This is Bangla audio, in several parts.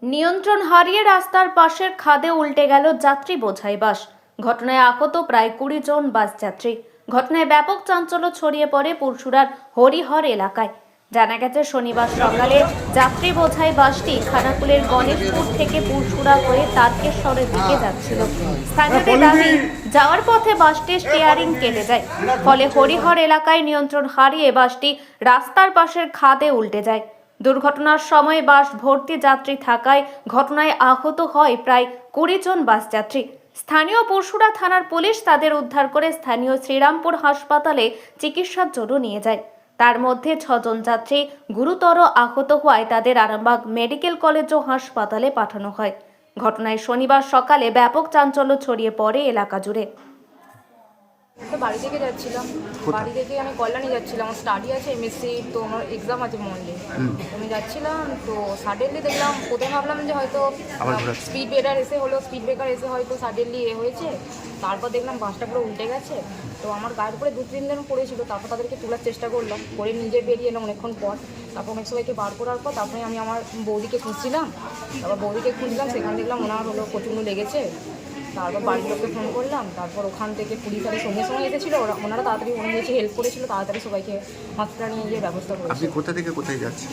নিয়ন্ত্রণ হারিয়ে রাস্তার পাশের খাদে উল্টে গেল যাত্রী বোঝাই বাস। ঘটনায় আহত প্রায় 20 জন বাস যাত্রী। ঘটনায় ব্যাপক চাঞ্চল্য ছড়িয়ে পড়ে পুরসুরার হরিহর এলাকায়। জানা গেছে, শনিবার সকালে যাত্রী বোঝাই বাসটি খানাকুলের গণেশপুর থেকে পুরসুরা হয়ে তারকেশ্বরের দিকে যাচ্ছিল। স্থানীয়দের দাবি, যাওয়ার পথে বাসটির স্টিয়ারিং কেটে যায়, ফলে হরিহর এলাকায় নিয়ন্ত্রণ হারিয়ে বাসটি রাস্তার পাশের খাদে উল্টে যায়। দুর্ঘটনার সময় বাস ভর্তি যাত্রী থাকায় ঘটনায় আহত হয় প্রায় 20 জন বাস যাত্রী। স্থানীয় পুরসুরা থানার পুলিশ তাদের উদ্ধার করে স্থানীয় শ্রীরামপুর হাসপাতালে চিকিৎসার জন্য নিয়ে যায়। তার মধ্যে 6 জন যাত্রী গুরুতর আহত হওয়ায় তাদের আরামবাগ মেডিকেল কলেজ ও হাসপাতালে পাঠানো হয়। ঘটনায় শনিবার সকালে ব্যাপক চাঞ্চল্য ছড়িয়ে পড়ে এলাকা জুড়ে। তো বাড়ি থেকে যাচ্ছিলাম, বাড়ি থেকে আমি কল্যাণী যাচ্ছিলাম, আমার স্টাডি আছে এমএসসি, তো আমার এক্সাম আছে মনডে। আমি যাচ্ছিলাম, তো সাডেনলি দেখলাম, প্রথমে ভাবলাম যে হয়তো স্পিড ব্রেকার এসে হয়তো সাডেনলি হয়েছে। তারপর দেখলাম বাসটা পুরো উল্টে গেছে। তো আমার গায়ের উপরে 2-3 জন পড়েছিল, তারপর তাদেরকে তোলার চেষ্টা করলাম, করে নিজে বেরিয়ে এলাম অনেকক্ষণ পর। তারপর অনেক সবাইকে বার করার পর তারপরে আমি আমার বৌদিকে খুঁজছিলাম, সেখানে দেখলাম ওনার হলো প্রচণ্ড লেগেছে। তারপর বাড়ির লোককে ফোন করলাম, তারপর ওখান থেকে পুলিশের সঙ্গে এসেছিলো, ওনারা তাড়াতাড়ি নিয়েছে, হেল্প করেছিল, তাড়াতাড়ি সবাইকে হসপিটালে নিয়ে গিয়ে ব্যবস্থা করেছে। আপনি কোথা থেকে কোথায় যাচ্ছেন?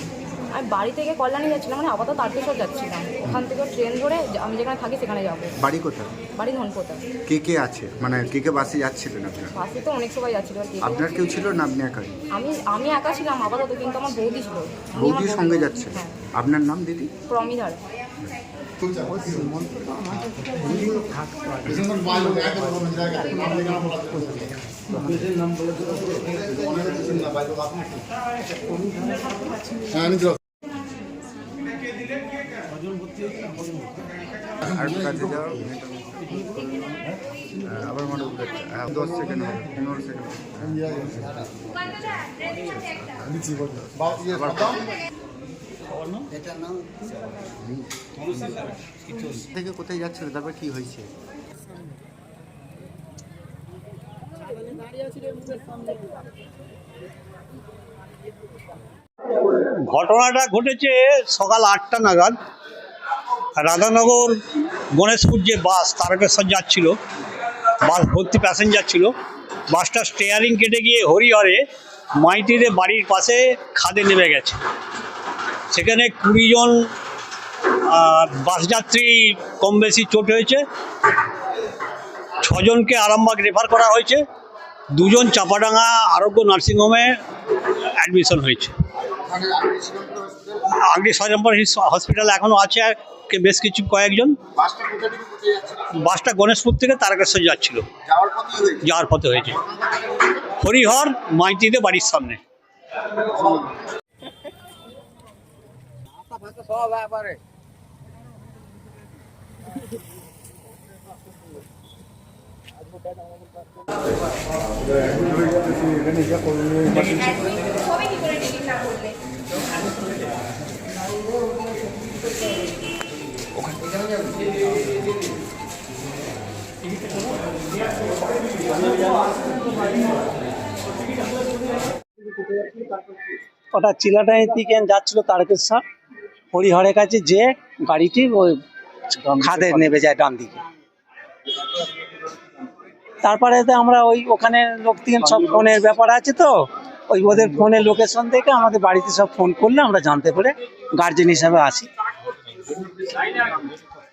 আমি বাড়ি থেকে কল্যাণী যাচ্ছিলাম, মানে আপাতত তারকেশ্বর যাচ্ছিলাম। ওখান থেকে ট্রেন ধরে আমি যেখানে থাকি সেখানে যাবো। বাড়ি কোথায়? বাড়ি ধনপোতা। কে কে আছে, মানে কে কে বাসে যাচ্ছিলেন আপনারা? বাসে তো অনেক সবাই যাচ্ছিল। আপনার কেউ ছিল না আপনি একাই? আমি একা ছিলাম আপাতত, কিন্তু আমার বৌদি ছিল। বৌদির সঙ্গে যাচ্ছে? হ্যাঁ। আপনার নাম দিদি? প্রমিধার। আর কাছে যাও আবার মনে 10 সেকেন্ড 15 সেকেন্ড থেকে কোথায় যাচ্ছিল, তারপর কি হয়েছে? ঘটনাটা ঘটেছে সকাল 8টা নাগাদ। রাধানগর গণেশপুর যে বাস তারকেশ্বর যাচ্ছিল, বাস ভর্তি প্যাসেঞ্জার ছিল। বাসটা স্টিয়ারিং কেটে গিয়ে হরিহরে মাইতিদের বাড়ির পাশে খাদে নেমে গেছে। সেখানে 20 জন বাস যাত্রী কম বেশি চোট হয়েছে। 6 জনকে আরামবাগ রেফার করা হয়েছে, 2 জন চাপাডাঙ্গা আরোগ্য নার্সিংহোমে অ্যাডমিশন হয়েছে। আগ্রি সজম্বর হসপিটাল এখনও আছে বেশ কিছু কয়েকজন। বাসটা গণেশপুর থেকে তারকেশ্বর যাচ্ছিল, যাওয়ার পথে হয়েছে। হরিহর মাইতিদের বাড়ির সামনে। ওটা চিলাটাই থেকে যাচ্ছিল তারকেশ্বর, হরিহরের কাছে যে গাড়িটি ওই খাদে নেমে যায় ডান দিকে। তারপরে তো আমরা ওখানে লোক থেকে সব ফোনের ব্যাপার আছে, তো ওদের ফোনের লোকেশন দেখে আমাদের বাড়িতে সব ফোন করলে আমরা জানতে পারে গার্জেন হিসাবে আসি।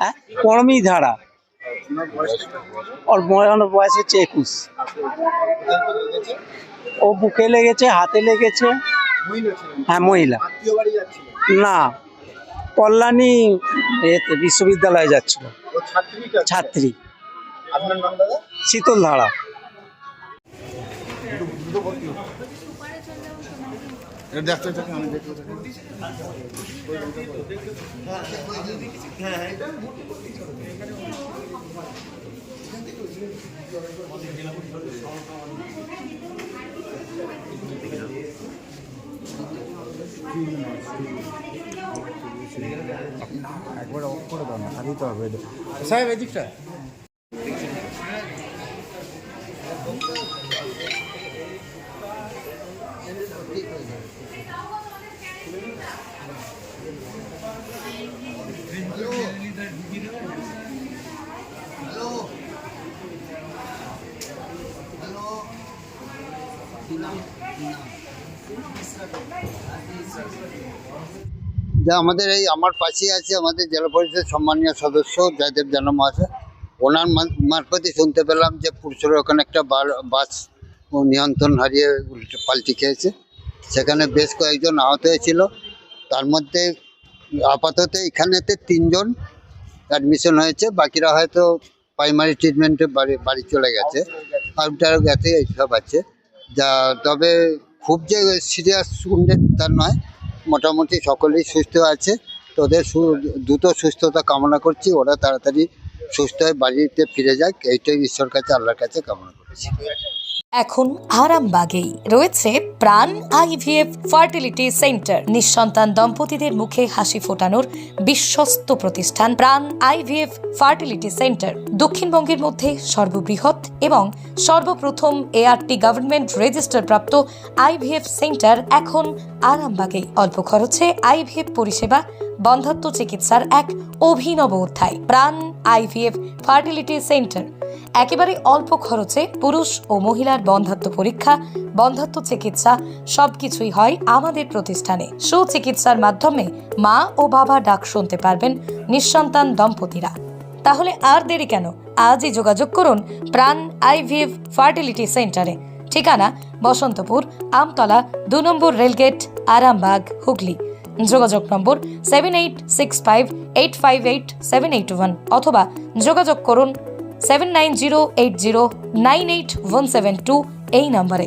হ্যাঁ, প্রমিধারা। ওর বয়স হচ্ছে 21। ও বুকে লেগেছে, হাতে লেগেছে। হ্যাঁ, মহিলা। না, কল্যাণী বিশ্ববিদ্যালয়ে যাচ্ছিল, ছাত্রী। শীতল ধারা। একবার অফ করে দাও না, খালি তো হবে সাহেব এদিকটা। যা আমাদের এই আমার পাশেই আছে আমাদের জেলা পরিষদের সম্মানীয় সদস্য জয়দেব জানা মহাশয়, ওনার মারফতই শুনতে পেলাম যে পুরসুরের ওখানে একটা বাস নিয়ন্ত্রণ হারিয়ে উল্টে পাল্টি খেয়েছে, সেখানে বেশ কয়েকজন আহত হয়েছিল। তার মধ্যে আপাতত এখানেতে 3 জন অ্যাডমিশন হয়েছে, বাকিরা হয়তো প্রাইমারি ট্রিটমেন্টে বাড়ি চলে গেছে, আউটার গেছে, এইসব আছে যা। তবে খুব যে সিরিয়াস তা নয়, মোটামুটি সকলেই সুস্থ আছে। তো ওদের দ্রুত সুস্থতা কামনা করছি, ওরা তাড়াতাড়ি সুস্থ হয়ে বাড়িতে ফিরে যাক, এইটাই ঈশ্বর কাছে আল্লাহর কাছে কামনা করছি। এখন আরামবাগেই রয়েছে প্রাণ আইভিএফ ফার্টিলিটি সেন্টার। নিঃসন্তান দম্পতিদের মুখে হাসি ফোটানোর বিশ্বস্ত প্রতিষ্ঠান প্রাণ আইভিএফ ফার্টিলিটি সেন্টার দক্ষিণবঙ্গের মধ্যে সর্ববৃহৎ এবং সর্বপ্রথম এআরটি গভর্নমেন্ট রেজিস্টার প্রাপ্ত আইভিএফ সেন্টার এখন আরামবাগেই। অল্প খরচে আইভিএফ পরিষেবা, বন্ধ্যাত্ব চিকিৎসার এক অভিনব অধ্যায়। প্রাণ আইভিএফ ফার্টিলিটি সেন্টার একেবারে অল্প খরচে পুরুষ ও মহিলার বন্ধ্যাত্ব পরীক্ষা, বন্ধ্যাত্ব চিকিৎসা সবকিছুই হয় আমাদের প্রতিষ্ঠানে। সুচিকিৎসার মাধ্যমে মা ও বাবা ডাক শুনতে পারবেন নিঃসন্তান দম্পতিরা। তাহলে আর দেরি কেন, আজই যোগাযোগ করুন প্রাণ আইভিএফ ফার্টিলিটি সেন্টারে। ঠিকানা বসন্তপুর, আমতলা, 2 নম্বর রেলগেট, আরামবাগ, হুগলি। যোগাযোগ নম্বর 7865858781 অথবা যোগাযোগ করুন 7908098172 এই নম্বরে।